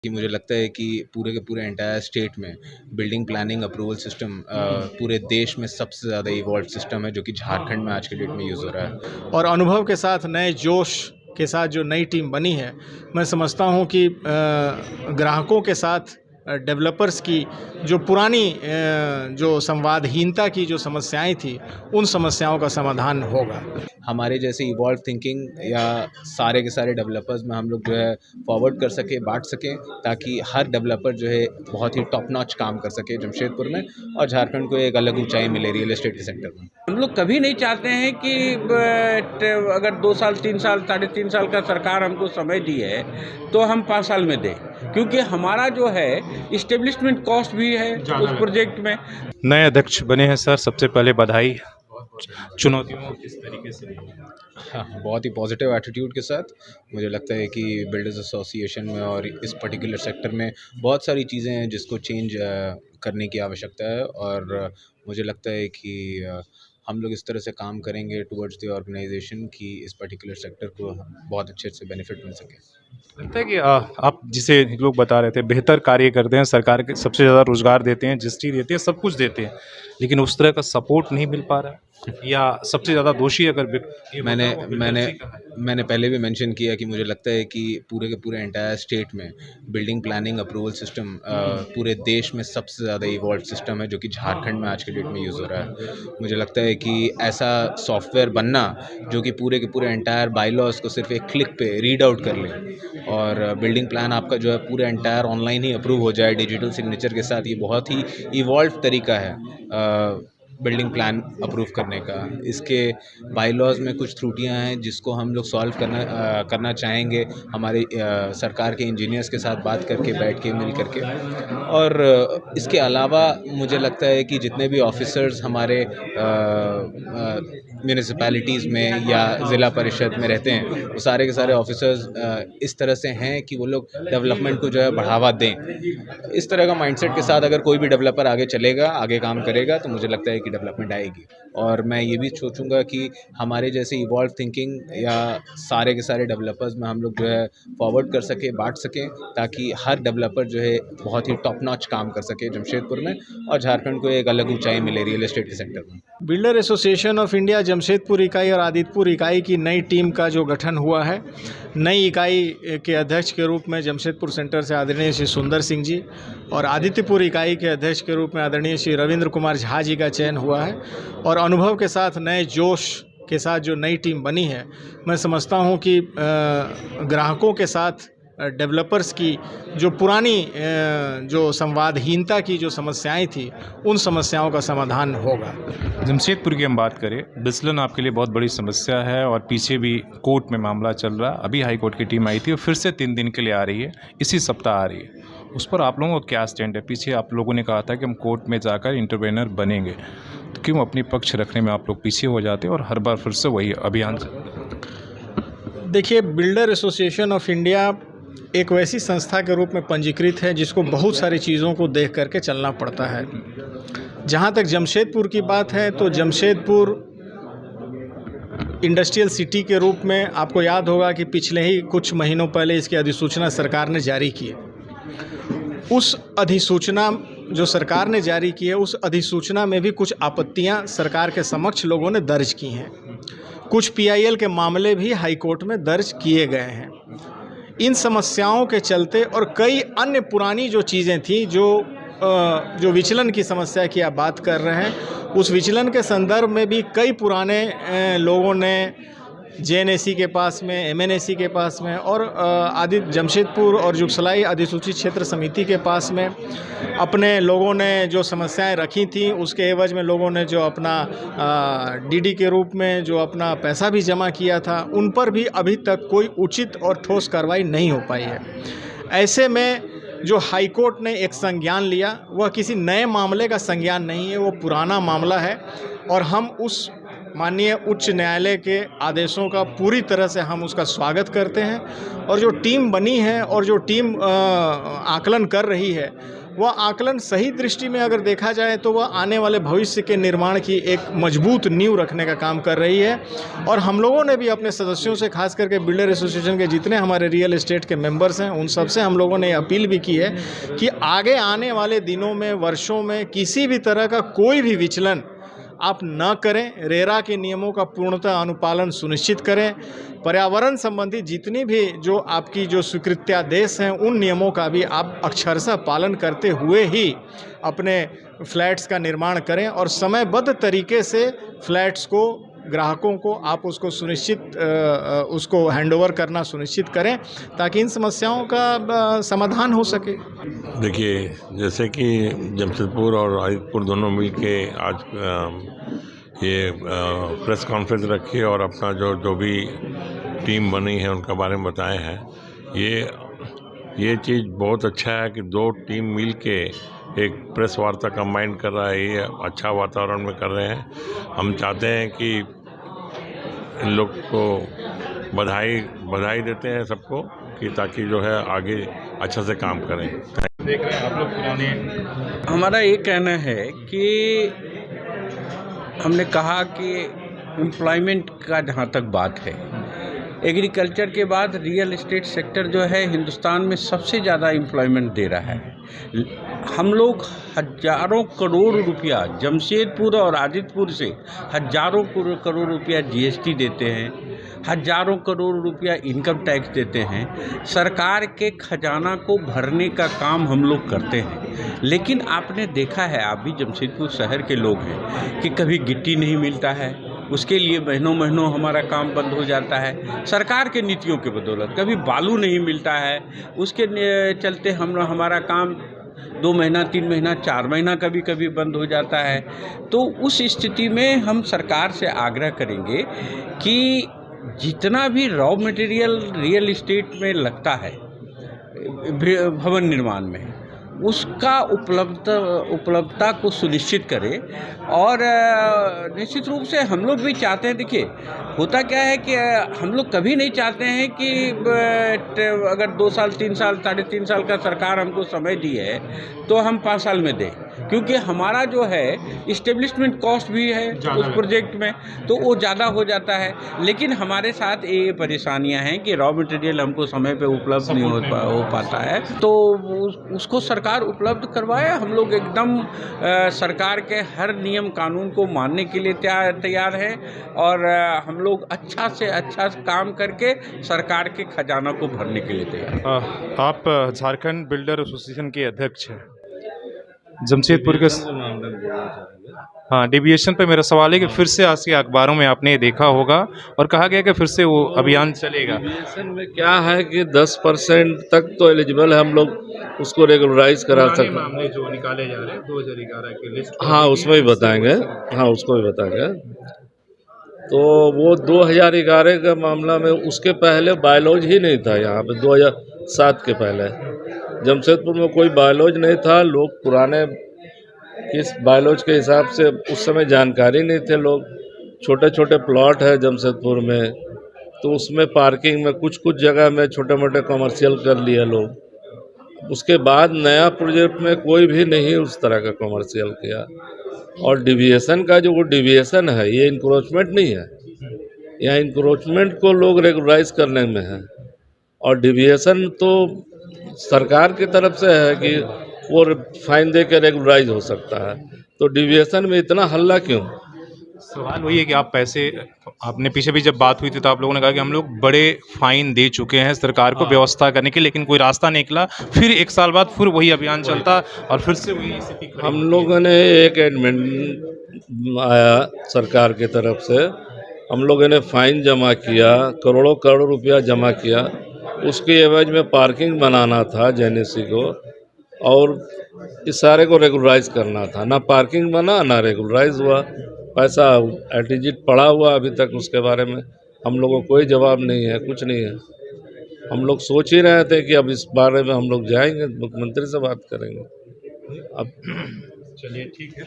कि मुझे लगता है कि पूरे के पूरे एंटायर स्टेट में बिल्डिंग प्लानिंग अप्रूवल सिस्टम पूरे देश में सबसे ज़्यादा इवॉल्व सिस्टम है, जो कि झारखंड में आज के डेट में यूज़ हो रहा है। और अनुभव के साथ नए जोश के साथ जो नई टीम बनी है, मैं समझता हूँ कि ग्राहकों के साथ डेवलपर्स की जो पुरानी जो संवादहीनता की जो समस्याएं थी, उन समस्याओं का समाधान होगा। हमारे जैसे इवॉल्व थिंकिंग या सारे के सारे डेवलपर्स में हम लोग जो है फॉरवर्ड कर सके, बांट सकें, ताकि हर डेवलपर जो है बहुत ही टॉप नॉच काम कर सके जमशेदपुर में, और झारखंड को एक अलग ऊंचाई मिले रियल एस्टेट के सेक्टर में। हम लोग कभी नहीं चाहते हैं कि अगर 2 साल 3 साल 3.5 साल का सरकार हमको समय दी है तो हम 5 साल में दें, क्योंकि हमारा जो है इस्टेब्लिशमेंट कॉस्ट भी है उस प्रोजेक्ट में। नए अध्यक्ष बने हैं सर, सबसे पहले बधाई। चुनौतियों को किस तरीके से? हाँ, बहुत ही पॉजिटिव एटीट्यूड के साथ मुझे लगता है कि बिल्डर्स एसोसिएशन में और इस पर्टिकुलर सेक्टर में बहुत सारी चीज़ें हैं जिसको चेंज करने की आवश्यकता है, और मुझे लगता है कि हम लोग इस तरह से काम करेंगे टुवर्ड्स द ऑर्गेनाइजेशन कि इस पर्टिकुलर सेक्टर को बहुत अच्छे से बेनिफिट मिल सके। लगता है कि आप जिसे लोग बता रहे थे बेहतर कार्य करते हैं, सरकार के सबसे ज़्यादा रोजगार देते हैं, रजिस्ट्री देते हैं, सब कुछ देते हैं, लेकिन उस तरह का सपोर्ट नहीं मिल पा रहा है, या सबसे ज़्यादा दोषी अगर ये मैंने बताओ, वो मैंने बिल्डर्स ही कहाँ है? मैंने पहले भी मेंशन किया कि मुझे लगता है कि पूरे के पूरे एंटायर स्टेट में बिल्डिंग प्लानिंग अप्रूवल सिस्टम पूरे देश में सबसे ज़्यादा इवॉल्व सिस्टम है, जो कि झारखंड में आज के डेट में यूज़ हो रहा है। मुझे लगता है कि ऐसा सॉफ्टवेयर बनना जो कि पूरे के पूरे एंटायर बाईलॉज को सिर्फ एक क्लिक पे रीड आउट कर ले, और बिल्डिंग प्लान आपका जो है पूरा एंटायर ऑनलाइन ही अप्रूव हो जाए डिजिटल सिग्नेचर के साथ, ये बहुत ही इवॉल्व तरीका है बिल्डिंग प्लान अप्रूव करने का। इसके बाईलॉज में कुछ त्रुटियां हैं जिसको हम लोग सॉल्व करना चाहेंगे हमारे सरकार के इंजीनियर्स के साथ बात करके, बैठ के, मिल करके। और इसके अलावा मुझे लगता है कि जितने भी ऑफिसर्स हमारे म्यूनिसिपैलिटीज़ में या ज़िला परिषद में रहते हैं, वो सारे के सारे ऑफिसर्स इस तरह से हैं कि वो लोग डेवलपमेंट को जो है बढ़ावा दें। इस तरह का माइंडसेट के साथ अगर कोई भी डेवलपर आगे चलेगा, आगे काम करेगा, तो मुझे लगता है कि डेवलपमेंट आएगी। और मैं ये भी सोचूंगा कि हमारे जैसे इवॉल्व थिंकिंग या सारे के सारे डेवलपर्स में हम लोग जो है फॉरवर्ड कर सके, बांट सकें, ताकि हर डेवलपर जो है बहुत ही टॉप नॉच काम कर सके जमशेदपुर में, और झारखंड को एक अलग ऊंचाई मिले रियल एस्टेट के सेक्टर में। Builder association of India Jamshedpur इकाई और आदित्यपुर इकाई की नई टीम का जो गठन हुआ है, नई इकाई के अध्यक्ष के रूप में जमशेदपुर सेंटर से आदरणीय श्री सुंदर सिंह जी और आदित्यपुर इकाई के अध्यक्ष के रूप में आदरणीय श्री रविंद्र कुमार झा जी का चयन हुआ है। और अनुभव के साथ नए जोश के साथ जो नई टीम बनी है, मैं समझता हूँ कि ग्राहकों के साथ डेवलपर्स की जो पुरानी जो संवादहीनता की जो समस्याएं थी, उन समस्याओं का समाधान होगा। जमशेदपुर की हम बात करें, बिसलन आपके लिए बहुत बड़ी समस्या है, और पीछे भी कोर्ट में मामला चल रहा। अभी हाई कोर्ट की टीम आई थी और फिर से 3 दिन के लिए आ रही है, इसी सप्ताह आ रही है। उस पर आप लोगों का क्या स्टैंड है? पीछे आप लोगों ने कहा था कि हम कोर्ट में जाकर इंटरवेनर बनेंगे, तो क्यों अपनी पक्ष रखने में आप लोग पीछे हो जाते हैं और हर बार फिर से वही अभियान देखिए, बिल्डर एसोसिएशन ऑफ इंडिया एक वैसी संस्था के रूप में पंजीकृत है जिसको बहुत सारी चीज़ों को देख करके चलना पड़ता है। जहाँ तक जमशेदपुर की बात है, तो जमशेदपुर इंडस्ट्रियल सिटी के रूप में आपको याद होगा कि पिछले ही कुछ महीनों पहले इसकी अधिसूचना सरकार ने जारी की है। उस अधिसूचना जो सरकार ने जारी की है, उस अधिसूचना में भी कुछ आपत्तियां सरकार के समक्ष लोगों ने दर्ज की हैं। कुछ पीआईएल के मामले भी हाई कोर्ट में दर्ज किए गए हैं। इन समस्याओं के चलते और कई अन्य पुरानी जो चीज़ें थी, जो विचलन की समस्या की आप बात कर रहे हैं, उस विचलन के संदर्भ में भी कई पुराने लोगों ने जेएनएसी के पास में, एमएनएसी के पास में और जमशेदपुर और जुगसलाई अधिसूचित क्षेत्र समिति के पास में अपने लोगों ने जो समस्याएं रखी थी, उसके एवज में लोगों ने जो अपना डीडी के रूप में जो अपना पैसा भी जमा किया था, उन पर भी अभी तक कोई उचित और ठोस कार्रवाई नहीं हो पाई है। ऐसे में जो हाई कोर्ट ने एक संज्ञान लिया, वह किसी नए मामले का संज्ञान नहीं है, वो पुराना मामला है। और हम उस माननीय उच्च न्यायालय के आदेशों का पूरी तरह से हम उसका स्वागत करते हैं। और जो टीम बनी है और जो टीम आकलन कर रही है, वह आकलन सही दृष्टि में अगर देखा जाए तो वह आने वाले भविष्य के निर्माण की एक मजबूत नींव रखने का काम कर रही है। और हम लोगों ने भी अपने सदस्यों से, खास करके बिल्डर एसोसिएशन के जितने हमारे रियल एस्टेट के मेंबर्स हैं, उन सबसे हम लोगों ने अपील भी की है कि आगे आने वाले दिनों में, वर्षों में किसी भी तरह का कोई भी विचलन आप न करें। रेरा के नियमों का पूर्णतः अनुपालन सुनिश्चित करें। पर्यावरण संबंधी जितनी भी जो आपकी जो स्वीकृत्यादेश हैं, उन नियमों का भी आप अक्षरशः पालन करते हुए ही अपने फ्लैट्स का निर्माण करें और समयबद्ध तरीके से फ्लैट्स को, ग्राहकों को आप उसको सुनिश्चित उसको हैंडओवर करना सुनिश्चित करें ताकि इन समस्याओं का समाधान हो सके। देखिए, जैसे कि जमशेदपुर और आदितपुर दोनों मिलके आज ये प्रेस कॉन्फ्रेंस रखी और अपना जो भी टीम बनी है उनका बारे में बताए हैं। ये चीज़ बहुत अच्छा है कि दो टीम मिलके एक प्रेस वार्ता कंबाइन कर रहा है। ये अच्छा वातावरण में कर रहे हैं। हम चाहते हैं कि इन लोग को बधाई देते हैं सबको कि ताकि जो है आगे अच्छा से काम करें। देख रहे हैं आप लोग पुराने। हमारा ये कहना है कि हमने कहा कि एम्प्लॉयमेंट का जहाँ तक बात है, एग्रीकल्चर के बाद रियल एस्टेट सेक्टर जो है हिंदुस्तान में सबसे ज़्यादा एम्प्लॉयमेंट दे रहा है। हम लोग हजारों करोड़ रुपया जमशेदपुर और आदितपुर से हजारों करोड़ रुपया जीएसटी देते हैं, हजारों करोड़ रुपया इनकम टैक्स देते हैं। सरकार के खजाना को भरने का काम हम लोग करते हैं। लेकिन आपने देखा है, आप भी जमशेदपुर शहर के लोग हैं, कि कभी गिट्टी नहीं मिलता है, उसके लिए महीनों महीनों हमारा काम बंद हो जाता है सरकार के नीतियों के बदौलत। कभी बालू नहीं मिलता है, उसके चलते हमारा काम 2 महीना, 3 महीना, 4 महीना कभी कभी बंद हो जाता है। तो उस स्थिति में हम सरकार से आग्रह करेंगे कि जितना भी रॉ मटेरियल रियल एस्टेट में लगता है भवन निर्माण में, उसका उपलब्धता को सुनिश्चित करें। और निश्चित रूप से हम लोग भी चाहते हैं, देखिए होता क्या है कि हम लोग कभी नहीं चाहते हैं कि अगर 2 साल, 3 साल, 3.5 साल का सरकार हमको समय दी है तो हम 5 साल में दें, क्योंकि हमारा जो है इस्टेब्लिशमेंट कॉस्ट भी है उस प्रोजेक्ट में, तो वो ज़्यादा हो जाता है। लेकिन हमारे साथ ये परेशानियां हैं कि रॉ मटेरियल हमको समय पे उपलब्ध नहीं हो पाता है, तो उसको सरकार उपलब्ध करवाए। हम लोग एकदम सरकार के हर नियम कानून को मानने के लिए तैयार है और हम लोग अच्छा से अच्छा काम करके सरकार के खजाना को भरने के लिए तैयार। आप झारखंड बिल्डर एसोसिएशन के अध्यक्ष हैं। जमशेदपुर के हाँ, डेविएशन पे मेरा सवाल है कि फिर से आज के अखबारों में आपने देखा होगा और कहा गया कि फिर से वो अभियान चलेगा। डेविएशन में क्या है कि 10% तक तो एलिजिबल है, हम लोग उसको रेगुलराइज करा सकते हैं। मामले जो निकाले जा रहे हैं 2011 की लिस्ट, हाँ उसमें भी बताएंगे, हाँ उसको भी बताएंगे। तो वो 2011 का मामला में, उसके पहले बायोलॉज ही नहीं था यहाँ पे। 2007 के पहले जमशेदपुर में कोई बायोलॉज नहीं था। लोग पुराने इस बायोलॉज के हिसाब से उस समय जानकारी नहीं थे लोग। छोटे छोटे प्लॉट है जमशेदपुर में, तो उसमें पार्किंग में कुछ जगह में छोटे मोटे कमर्शियल कर लिए लोग। उसके बाद नया प्रोजेक्ट में कोई भी नहीं उस तरह का कमर्शियल किया। और डिविएशन का जो वो डिविएशन है, ये इंक्रोचमेंट नहीं है। यहाँ इंक्रोचमेंट को लोग रेगुलराइज करने में है, और डिविएशन तो सरकार की तरफ से है कि वो फाइन दे के रेगुलराइज हो सकता है। तो डिविएशन में इतना हल्ला क्यों? सवाल वही है कि आप पैसे, आपने पीछे भी जब बात हुई थी तो आप लोगों ने कहा कि हम लोग बड़े फाइन दे चुके हैं सरकार को व्यवस्था करने के, लेकिन कोई रास्ता नहीं निकला। फिर 1 साल बाद फिर वही अभियान चलता और फिर से वही स्थिति खड़ी। हम लोगों ने एक एडमेंट आया सरकार की तरफ से, हम लोगों ने फाइन जमा किया, करोड़ों रुपया जमा किया। उसके एवज में पार्किंग बनाना था जेनेसी को, और इस सारे को रेगुलराइज करना था। ना पार्किंग बना, ना रेगुलराइज हुआ। पैसा एटीजिट पड़ा हुआ अभी तक, उसके बारे में हम लोगों को कोई जवाब नहीं है, कुछ नहीं है। हम लोग सोच ही रहे थे कि अब इस बारे में हम लोग जाएंगे, मुख्यमंत्री से बात करेंगे। अब चलिए ठीक है।